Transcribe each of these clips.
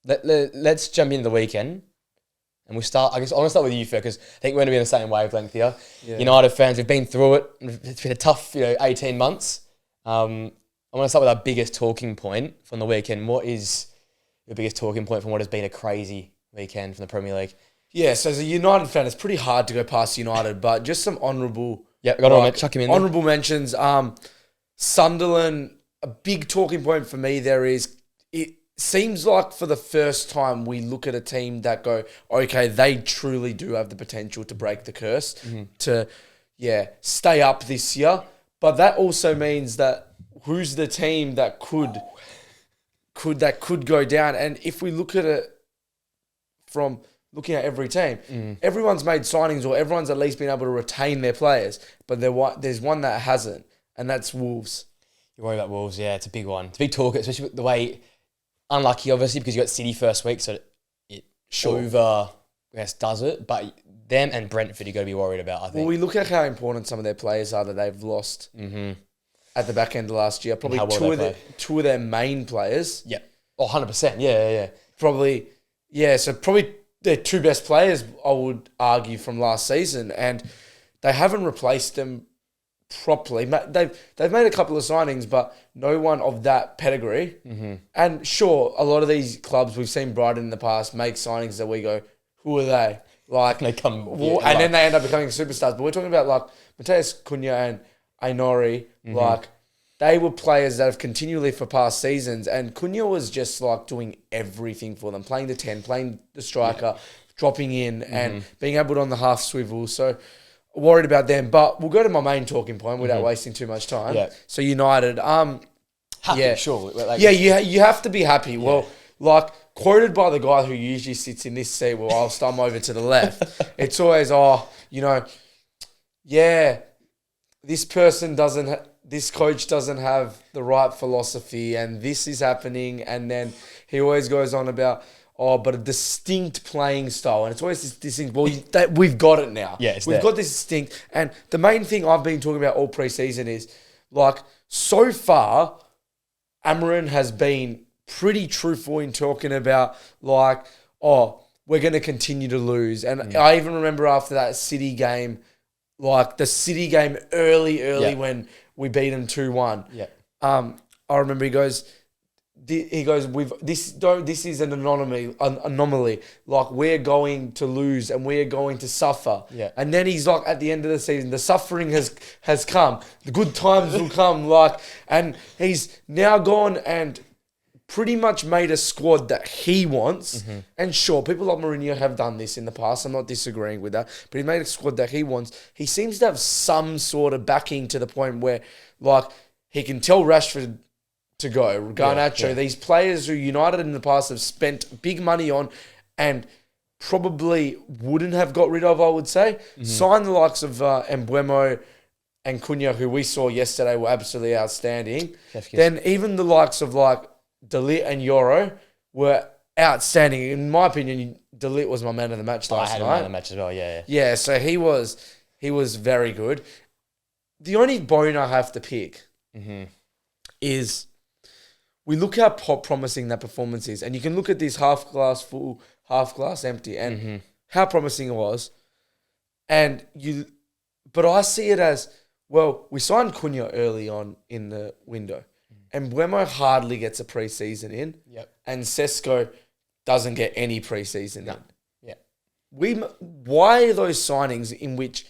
let's jump into the weekend. And we'll start, I guess, I'm going to start with you first because I think we're going to be in the same wavelength here. Yeah. United fans, we've been through it. It's been a tough 18 months. I want to start with our biggest talking point from the weekend. What is your biggest talking point from what has been a crazy weekend from the Premier League? Yeah, so as a United fan, it's pretty hard to go past United, but just some honourable... Yeah, got to chuck him in honourable mentions. Sunderland, a big talking point for me there is... It seems like for the first time we look at a team that go, okay, they truly do have the potential to break the curse, to stay up this year. But that also means that who's the team that could go down? And if we look at it from looking at every team, everyone's made signings or everyone's at least been able to retain their players, but there's one that hasn't, and that's Wolves. You worry about Wolves, yeah, it's a big one. It's a big talk, especially with the way... Unlucky, obviously, because you got City first week, so it does it. But them and Brentford, you got to be worried about, I think. Well, we look at how important some of their players are that they've lost at the back end of last year. Probably two of their main players. Yeah. Oh, 100%. Yeah. Probably their two best players, I would argue, from last season. And they haven't replaced them properly. They've made a couple of signings, but no one of that pedigree. And sure, a lot of these clubs we've seen Brighton in the past make signings that we go, who are they? Like they come, then they end up becoming superstars. But we're talking about like Mateus Cunha and Ainori. Like they were players that have continually for past seasons, and Cunha was just like doing everything for them, playing the 10, playing the striker, dropping in, and being able to on the half swivel. So. Worried about them, but we'll go to my main talking point without wasting too much time. Yeah. So United, happy, sure. You have to be happy. Yeah. Well, like quoted by the guy who usually sits in this seat whilst I'm over to the left, it's always, this coach doesn't have the right philosophy, and this is happening, and then he always goes on about. But a distinct playing style. And it's always this distinct. Well, we've got it now. Yeah, we've got this distinct. And the main thing I've been talking about all pre-season is, like, so far, Amarin has been pretty truthful in talking about, like, we're going to continue to lose. And I even remember after that City game, like, the City game early when we beat them 2-1. Yeah. I remember he goes... this is an anomaly. Like, we're going to lose and we're going to suffer. Yeah. And then he's like, at the end of the season, the suffering has come. The good times will come. Like, and he's now gone and pretty much made a squad that he wants. And sure, people like Mourinho have done this in the past. I'm not disagreeing with that. But he made a squad that he wants. He seems to have some sort of backing to the point where, like, he can tell Rashford to go. Garnacho, these players who United in the past have spent big money on and probably wouldn't have got rid of, I would say. Sign the likes of Mbeumo and Cunha, who we saw yesterday were absolutely outstanding. Then even the likes of like De Ligt and Yoro were outstanding. In my opinion, De Ligt was my man of the match last night. I had him man of the match as well, yeah. Yeah, so he was very good. The only bone I have to pick is... We look how promising that performance is. And you can look at this half glass full, half glass empty, and how promising it was. But I see it as, well, we signed Cunha early on in the window. And Mbeumo hardly gets a pre-season in. Yep. And Sesko doesn't get any pre-season in. Yeah. Why are those signings in which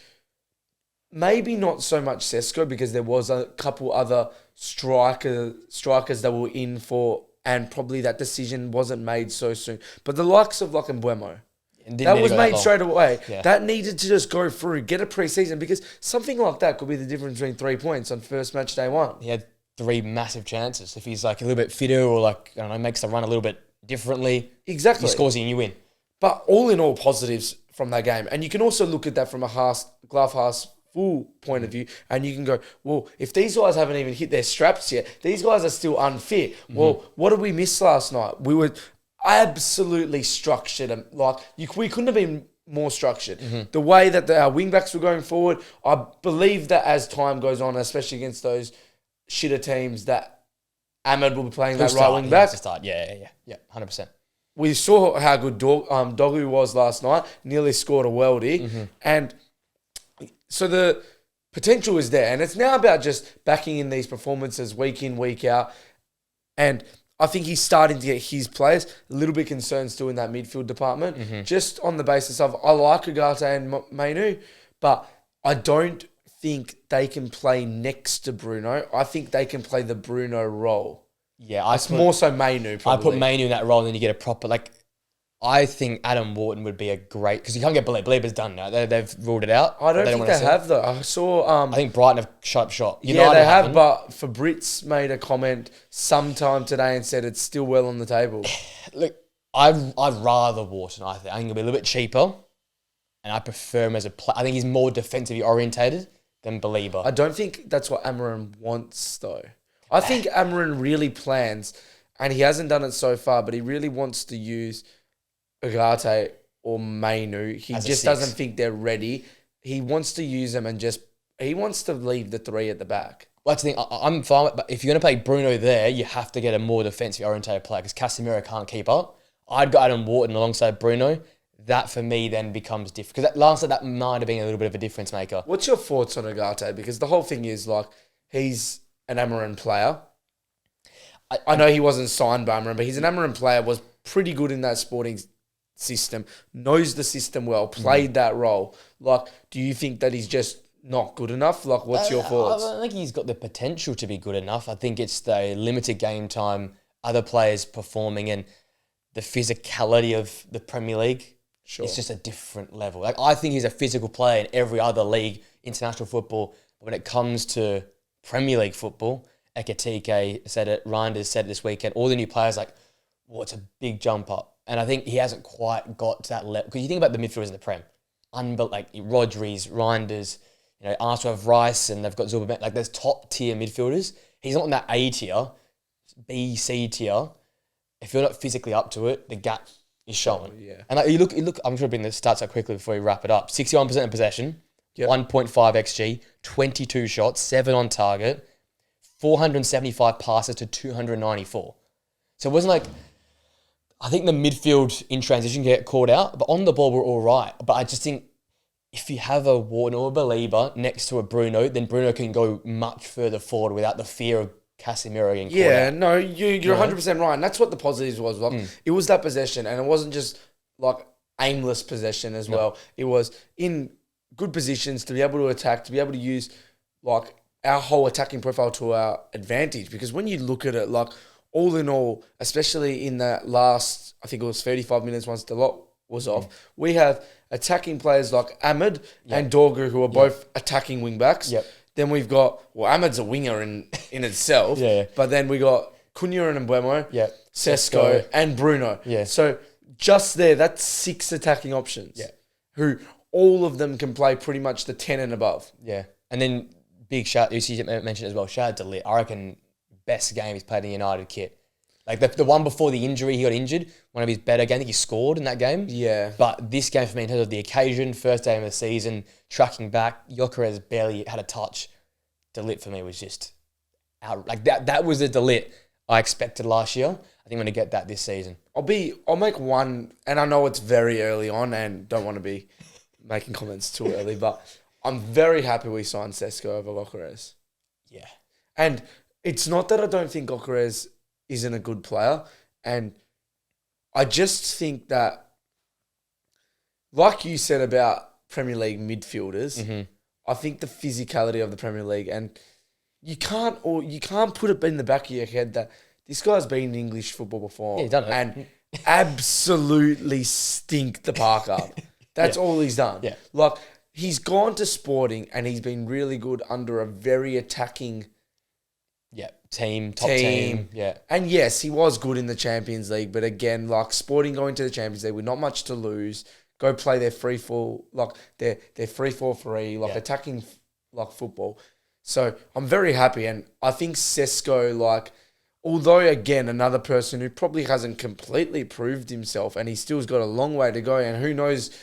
maybe not so much Sesko, because there was a couple other strikers that were in for, and probably that decision wasn't made so soon. But the likes of like Mbeumo, that was made straight away. Yeah. That needed to just go through, get a pre-season, because something like that could be the difference between 3 points on first match day one. He had 3 massive chances. If he's like a little bit fitter or like, I don't know, makes the run a little bit differently. Exactly. He scores and you win. But all in all, positives from that game. And you can also look at that from a glass full point of view, and you can go, well, if these guys haven't even hit their straps yet, these guys are still unfit. Well, what did we miss last night? We were absolutely structured, and we couldn't have been more structured. The way that our wing-backs were going forward, I believe that as time goes on, especially against those shitter teams, that Ahmed will be playing that right wing-back. Yeah, 100%. we saw how good Dogu was last night. Nearly scored a worldie. And so the potential is there. And it's now about just backing in these performances week in, week out. And I think he's starting to get his players. A little bit concerned still in that midfield department. Just on the basis of, I like Ugarte and Mainu, but I don't think they can play next to Bruno. I think they can play the Bruno role. Yeah, it's more so Mainu, probably. I put Mainu in that role and then you get a proper, like, I think Adam Wharton would be a great, because you can't get Belieber's done now. They've ruled it out. I don't think they have, though. I saw... I think Brighton have shut up shop. United they have, but Fabrizio made a comment sometime today and said it's still well on the table. Look, I'd rather Wharton, I think. I think he'll be a little bit cheaper, and I prefer him as a player. I think he's more defensively orientated than Belieber. I don't think that's what Amarin wants, though. I think Amarin really plans, and he hasn't done it so far, but he really wants to use Ugarte or Mainu. He just doesn't think they're ready. He wants to use them and he wants to leave the three at the back. Well, that's the thing. I'm fine with, but if you're going to play Bruno there, you have to get a more defensively orientated player because Casemiro can't keep up. I'd got Adam Wharton alongside Bruno. That for me then becomes different because last night that might have been a little bit of a difference maker. What's your thoughts on Ugarte? Because the whole thing is like he's an Amarin player. I know he wasn't signed by Amarin, but he's an Amarin player. Was pretty good in that Sporting system. Knows the system well. Played that role. Like, do you think that he's just not good enough? Like, what's your thoughts? I think he's got the potential to be good enough. I think it's the limited game time, other players performing, and the physicality of the Premier League. Sure. It's just a different level. Like I think he's a physical player in every other league, international football. But when it comes to Premier League football, Ekatike said it, Reinders said it this weekend, all the new players like, well, it's a big jump up. And I think he hasn't quite got to that level. Because you think about the midfielders in the Prem, like Rodri's, Reinders, Arsenal have Rice and they've got Zuba. Like there's top tier midfielders. He's not in that A tier, B, C tier. If you're not physically up to it, the gap is showing. Yeah. And like you look. I'm trying to bring the stats out quickly before we wrap it up. 61% of possession, 1.5 XG, 22 shots, 7 on target, 475 passes to 294. So it wasn't like, I think the midfield in transition get caught out, but on the ball we're all right. But I just think if you have a Wharton or a Belieber next to a Bruno, then Bruno can go much further forward without the fear of Casemiro getting caught out. Yeah, no, you're 100% right. And that's what the positives was. Like, it was that possession, and it wasn't just like aimless possession as well. It was in good positions to be able to attack, to be able to use like our whole attacking profile to our advantage. Because when you look at it, like all in all, especially in that last, I think it was 35 minutes once the lot was off, we have attacking players like Ahmed and Dorgu who are both attacking wing backs. Yep. Then we've got, Ahmed's a winger in itself. But then we got Cunha and Mbeumo, Sesko and Bruno. Yeah. So just there, that's 6 attacking options. Yeah. Who all of them can play pretty much the 10 and above. Yeah. And then big shout, you mentioned as well, shout out to Lit. I reckon best game he's played in the United kit. Like the one before the injury, he got injured. One of his better games. I think he scored in that game. Yeah. But this game for me, in terms of the occasion, first game of the season, tracking back, Gyökeres barely had a touch. De Ligt for me was just out. Like that was the De Ligt I expected last year. I think I'm going to get that this season. I'll make one, and I know it's very early on and don't want to be making comments too early, but I'm very happy we signed Sesko over Gyökeres. Yeah. And it's not that I don't think Gyökeres isn't a good player. And I just think that, like you said about Premier League midfielders, I think the physicality of the Premier League, and you can't put it in the back of your head that this guy's been in English football before. Yeah, he's done it. And absolutely stink the park up. That's all he's done. Yeah. Like, he's gone to Sporting and he's been really good under a very attacking top team. Yeah. And yes, he was good in the Champions League, but again, like Sporting going to the Champions League with not much to lose, go play their free fall, like their 3-4-3, like attacking like football. So I'm very happy, and I think Sesko, like, although again another person who probably hasn't completely proved himself, and he still's got a long way to go, and who knows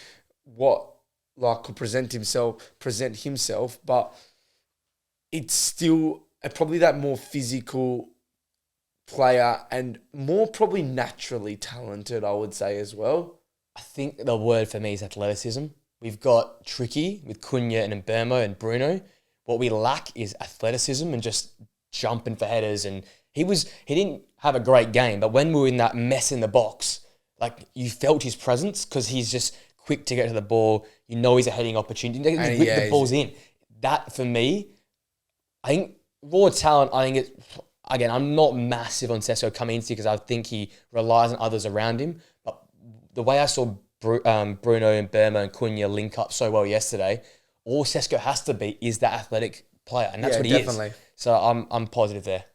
what like could present himself, but it's still probably that more physical player and more probably naturally talented, I would say as well. I think the word for me is athleticism. We've got Tricky with Cunha and Mbeumo and Bruno. What we lack is athleticism and just jumping for headers. And he didn't have a great game, but when we were in that mess in the box, like you felt his presence because he's just quick to get to the ball. You know he's a heading opportunity. He can whip the balls in. That for me, I think raw talent. I think it's again. I'm not massive on Sesko coming into because I think he relies on others around him. But the way I saw Bruno and Mbeumo and Cunha link up so well yesterday, all Sesko has to be is that athletic player, and that's what he is. So I'm positive there.